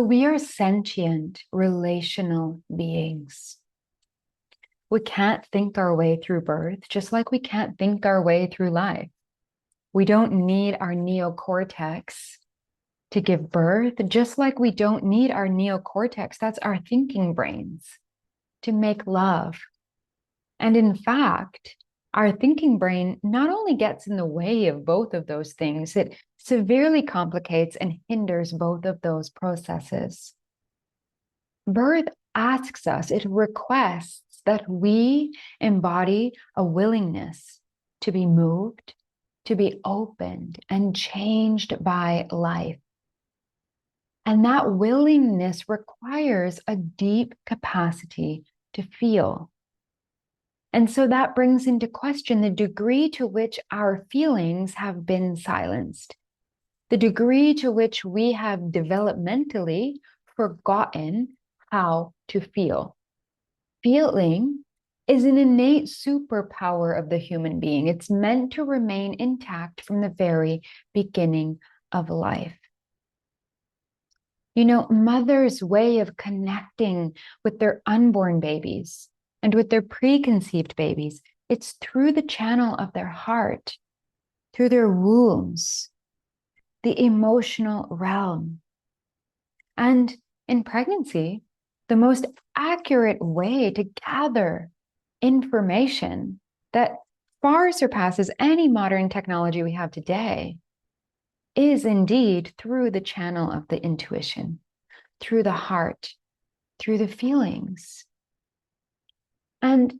We are sentient, relational beings. We can't think our way through birth, just like we can't think our way through life. We don't need our neocortex to give birth, just like we don't need our neocortex, that's our thinking brains, to make love. And in fact, our thinking brain not only gets in the way of both of those things, it severely complicates and hinders both of those processes. Birth asks us, it requests that we embody a willingness to be moved, to be opened and changed by life. And that willingness requires a deep capacity to feel. And so that brings into question the degree to which our feelings have been silenced, the degree to which we have developmentally forgotten how to feel. Feeling is an innate superpower of the human being. It's meant to remain intact from the very beginning of life. You know, mothers' way of connecting with their unborn babies and with their preconceived babies, it's through the channel of their heart, through their wombs, the emotional realm. And in pregnancy, the most accurate way to gather information that far surpasses any modern technology we have today is indeed through the channel of the intuition, through the heart, through the feelings. And,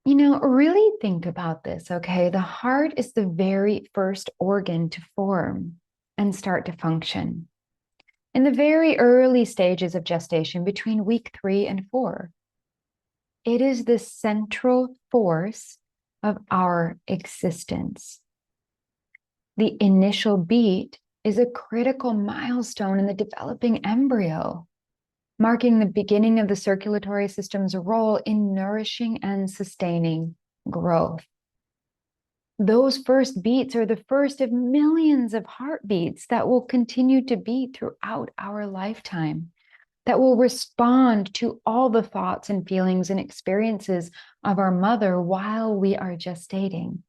you know, really think about this, okay? The heart is the very first organ to form and start to function. In the very early stages of gestation, between week 3 and 4, it is the central force of our existence. The initial beat is a critical milestone in the developing embryo, marking the beginning of the circulatory system's role in nourishing and sustaining growth. Those first beats are the first of millions of heartbeats that will continue to beat throughout our lifetime, that will respond to all the thoughts and feelings and experiences of our mother while we are gestating.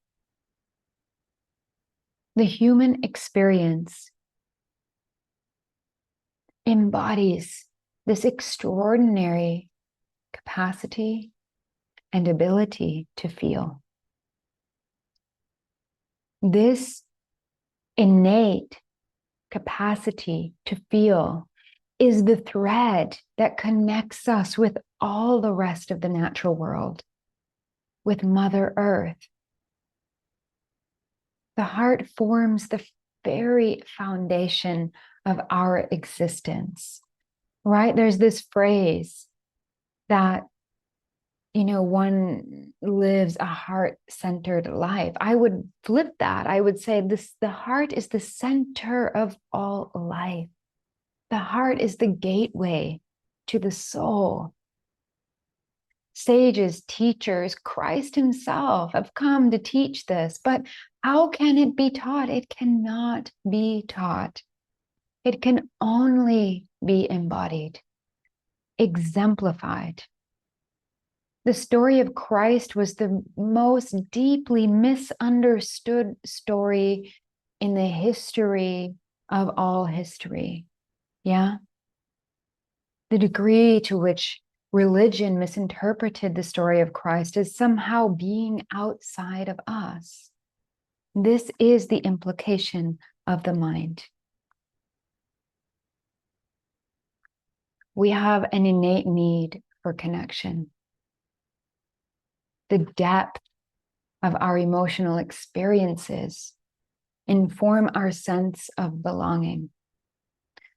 The human experience embodies this extraordinary capacity and ability to feel. This innate capacity to feel is the thread that connects us with all the rest of the natural world, with Mother Earth. The heart forms the very foundation of our existence, right? There's this phrase that, you know, one lives a heart-centered life. I would flip that. I would say the heart is the center of all life. The heart is the gateway to the soul. Sages, teachers, Christ himself have come to teach this, but how can it be taught? It cannot be taught. It can only be embodied, exemplified. The story of Christ was the most deeply misunderstood story in the history of all history. Yeah? The degree to which religion misinterpreted the story of Christ as somehow being outside of us. This is the implication of the mind. We have an innate need for connection. The depth of our emotional experiences inform our sense of belonging,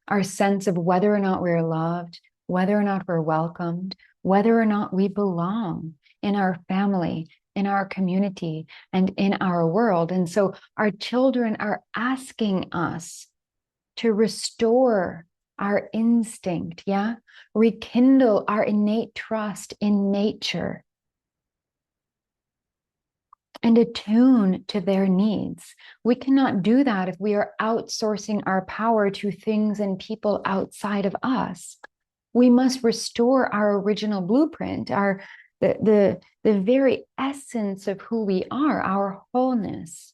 our sense of whether or not we're loved, whether or not we're welcomed, whether or not we belong in our family, in our community, and in our world. And so our children are asking us to restore our instinct, yeah? Rekindle our innate trust in nature. and attune to their needs. We cannot do that if we are outsourcing our power to things and people outside of us. We must restore our original blueprint, the very essence of who we are, our wholeness.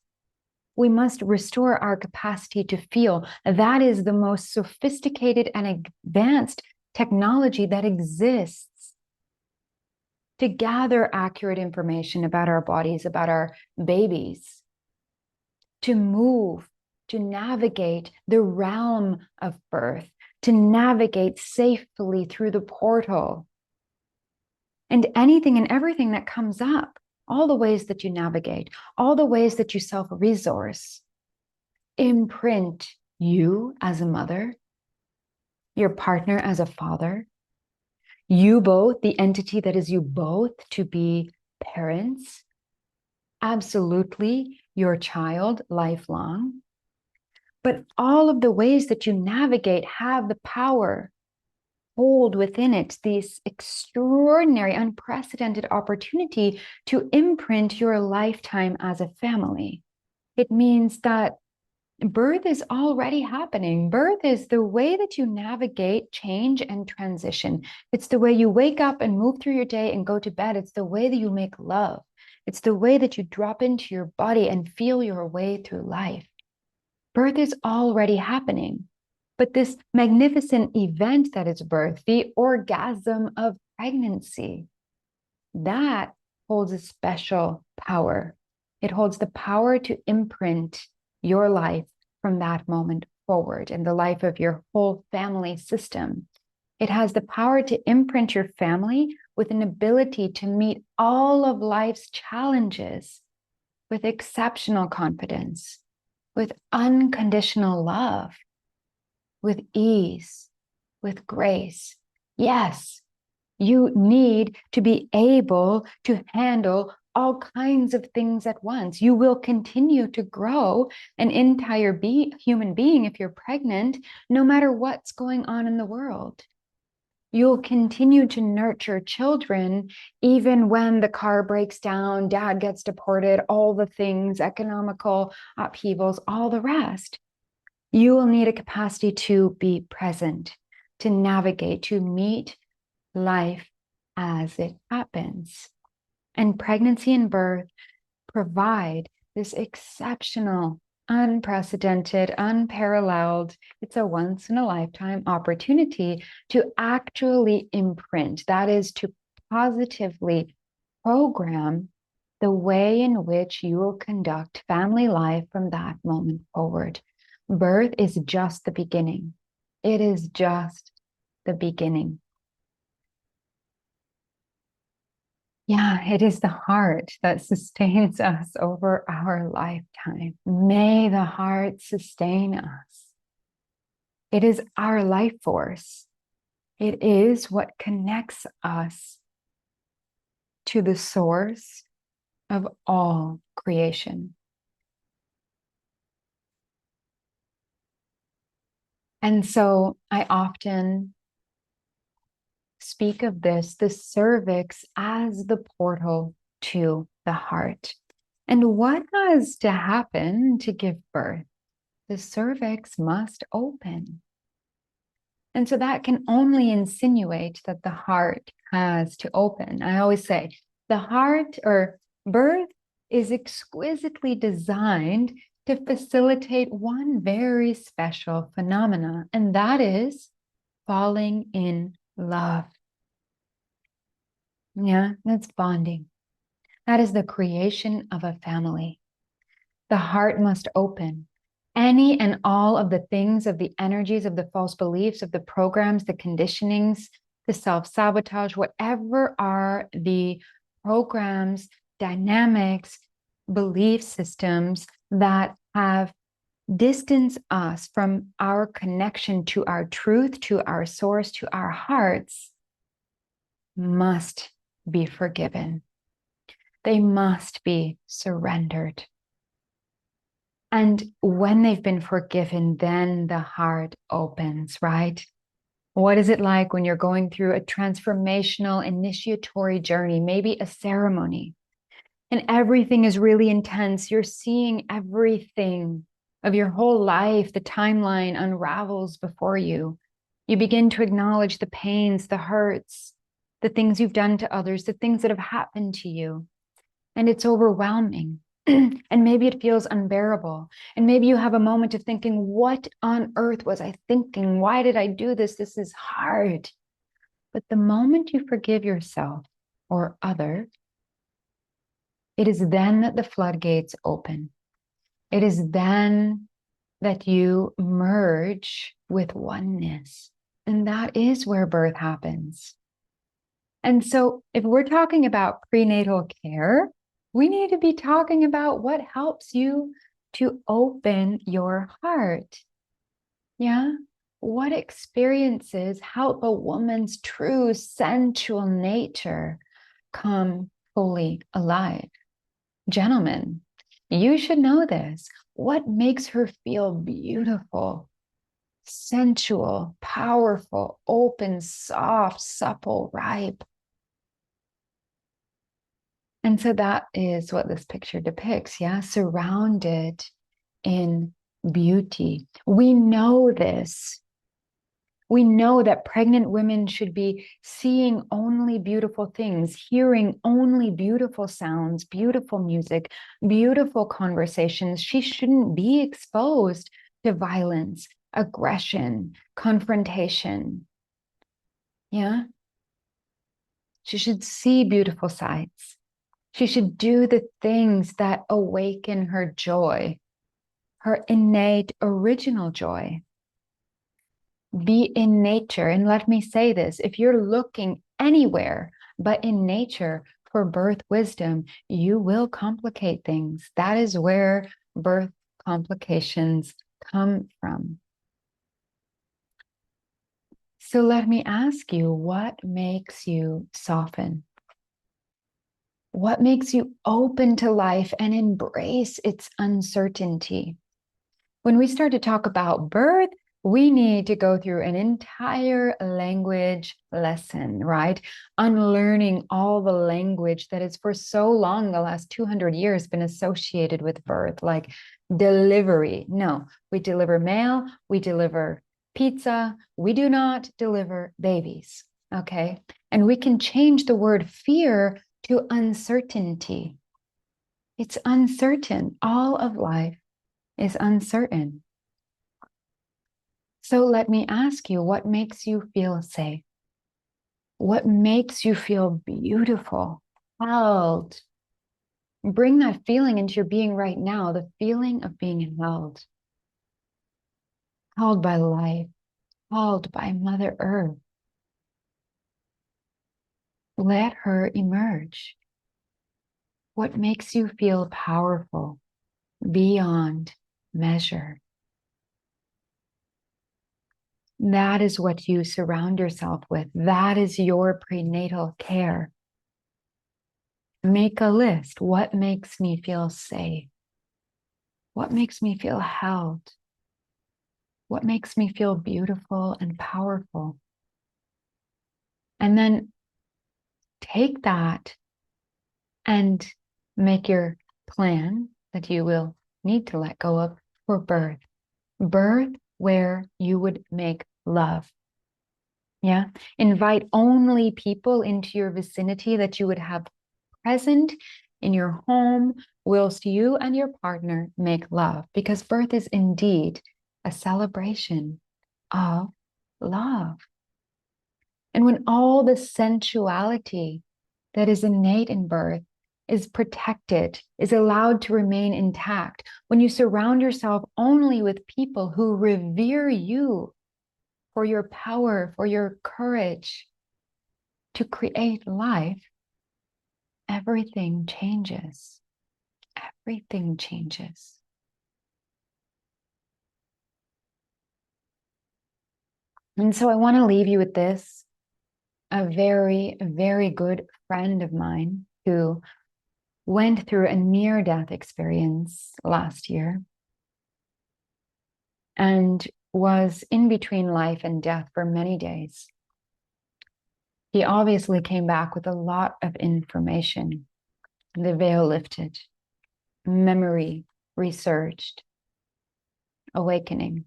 We must restore our capacity to feel. That is the most sophisticated and advanced technology that exists to gather accurate information about our bodies, about our babies, to move, to navigate the realm of birth, to navigate safely through the portal. And anything and everything that comes up, all the ways that you navigate, all the ways that you self-resource, imprint you as a mother, your partner as a father, you both, the entity that is you both, to be parents, absolutely your child lifelong. But all of the ways that you navigate have the power, hold within it this extraordinary, unprecedented opportunity to imprint your lifetime as a family. It means that birth is already happening. Birth is the way that you navigate change and transition. It's the way you wake up and move through your day and go to bed. It's the way that you make love. It's the way that you drop into your body and feel your way through life. Birth is already happening. But this magnificent event that is birth, the orgasm of pregnancy, that holds a special power. It holds the power to imprint your life from that moment forward and the life of your whole family system. It has the power to imprint your family with an ability to meet all of life's challenges with exceptional confidence, with unconditional love, with ease, with grace. Yes, you need to be able to handle all kinds of things at once. You will continue to grow an entire human being if you're pregnant, no matter what's going on in the world. You'll continue to nurture children even when the car breaks down, dad gets deported, all the things, economical upheavals, all the rest. You will need a capacity to be present, to navigate, to meet life as it happens. And pregnancy and birth provide this exceptional, unprecedented, unparalleled, it's a once in a lifetime opportunity to actually imprint, that is, to positively program the way in which you will conduct family life from that moment forward. Birth is just the beginning. It is just the beginning. Yeah, it is the heart that sustains us over our lifetime. May the heart sustain us. It is our life force. It is what connects us to the source of all creation. And so I often speak of this, the cervix as the portal to the heart. And what has to happen to give birth? The cervix must open. And so that can only insinuate that the heart has to open. I always say the heart or birth is exquisitely designed to facilitate one very special phenomena, and that is falling in love. Yeah, that's bonding. That is the creation of a family. The heart must open. Any and all of the things, of the energies, of the false beliefs, of the programs, the conditionings, the self-sabotage, whatever are the programs, dynamics, belief systems that have distanced us from our connection to our truth, to our source, to our hearts, must be forgiven. They must be surrendered. And when they've been forgiven, then the heart opens, right? What is it like when you're going through a transformational initiatory journey, maybe a ceremony? and everything is really intense. You're seeing everything of your whole life. The timeline unravels before you. You begin to acknowledge the pains, the hurts, the things you've done to others, the things that have happened to you. And it's overwhelming. And maybe it feels unbearable. And maybe you have a moment of thinking, what on earth was I thinking? Why did I do this? This is hard. But the moment you forgive yourself or other, it is then that the floodgates open. It is then that you merge with oneness. And that is where birth happens. And so if we're talking about prenatal care, we need to be talking about what helps you to open your heart. Yeah. What experiences help a woman's true sensual nature come fully alive? Gentlemen, you should know this. What makes her feel beautiful, sensual, powerful, open, soft, supple, ripe? And so that is what this picture depicts, yeah? Surrounded in beauty. We know this. We know that pregnant women should be seeing only beautiful things, hearing only beautiful sounds, beautiful music, beautiful conversations. She shouldn't be exposed to violence, aggression, confrontation. Yeah? She should see beautiful sights. She should do the things that awaken her joy, her innate original joy. Be in nature. And let me say this, if you're looking anywhere but in nature for birth wisdom, you will complicate things. That is where birth complications come from. So let me ask you, what makes you soften? What makes you open to life and embrace its uncertainty? When we start to talk about birth, we need to go through an entire language lesson, right? Unlearning all the language that has for so long, the last 200 years, been associated with birth, like delivery. No, we deliver mail, we deliver pizza, we do not deliver babies, okay? And we can change the word fear to uncertainty. It's uncertain. All of life is uncertain. So let me ask you, what makes you feel safe? What makes you feel beautiful, held? Bring that feeling into your being right now, the feeling of being held. Held by life, held by Mother Earth. Let her emerge. What makes you feel powerful beyond measure? That is what you surround yourself with. That is your prenatal care. Make a list. What makes me feel safe? What makes me feel held? What makes me feel beautiful and powerful? And then take that and make your plan that you will need to let go of for birth. Birth where you would make love. Yeah. Invite only people into your vicinity that you would have present in your home whilst you and your partner make love, because birth is indeed a celebration of love. And when all the sensuality that is innate in birth is protected, is allowed to remain intact, when you surround yourself only with people who revere you for your power, for your courage to create life, everything changes. Everything changes. And so I want to leave you with this. A very, very good friend of mine who went through a near-death experience last year and was in between life and death for many days. He obviously came back with a lot of information, the veil lifted, memory resurged, awakening.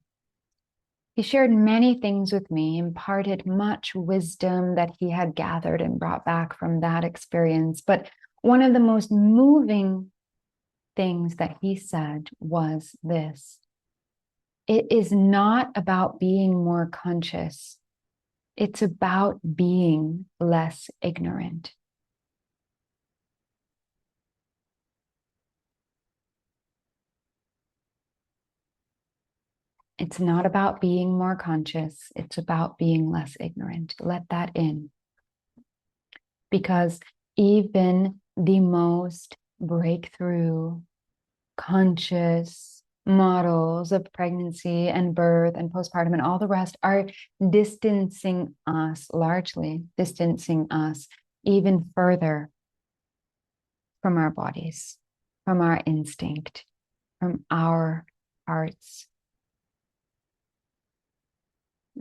He shared many things with me, imparted much wisdom that he had gathered and brought back from that experience. But one of the most moving things that he said was this: it is not about being more conscious. It's about being less ignorant. It's not about being more conscious. It's about being less ignorant. Let that in. Because even the most breakthrough, conscious models of pregnancy and birth and postpartum and all the rest are distancing us, largely distancing us even further from our bodies, from our instinct, from our hearts.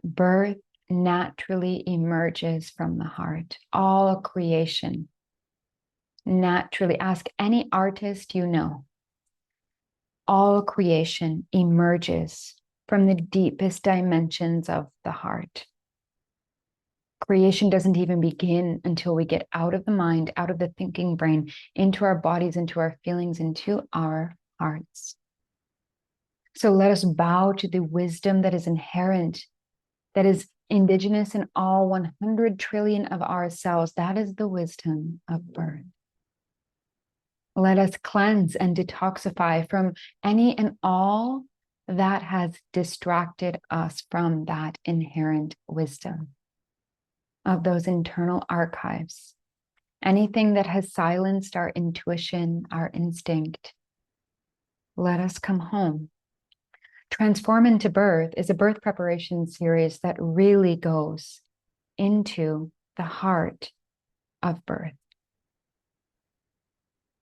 Birth naturally emerges from the heart. All creation naturally, ask any artist you know, all creation emerges from the deepest dimensions of the heart. Creation doesn't even begin until we get out of the mind, out of the thinking brain, into our bodies, into our feelings, into our hearts. So let us bow to the wisdom that is inherent, that is indigenous in all 100 trillion of our cells. That is the wisdom of birth. Let us cleanse and detoxify from any and all that has distracted us from that inherent wisdom of those internal archives. Anything that has silenced our intuition, our instinct, let us come home. Transform into Birth is a birth preparation series that really goes into the heart of birth.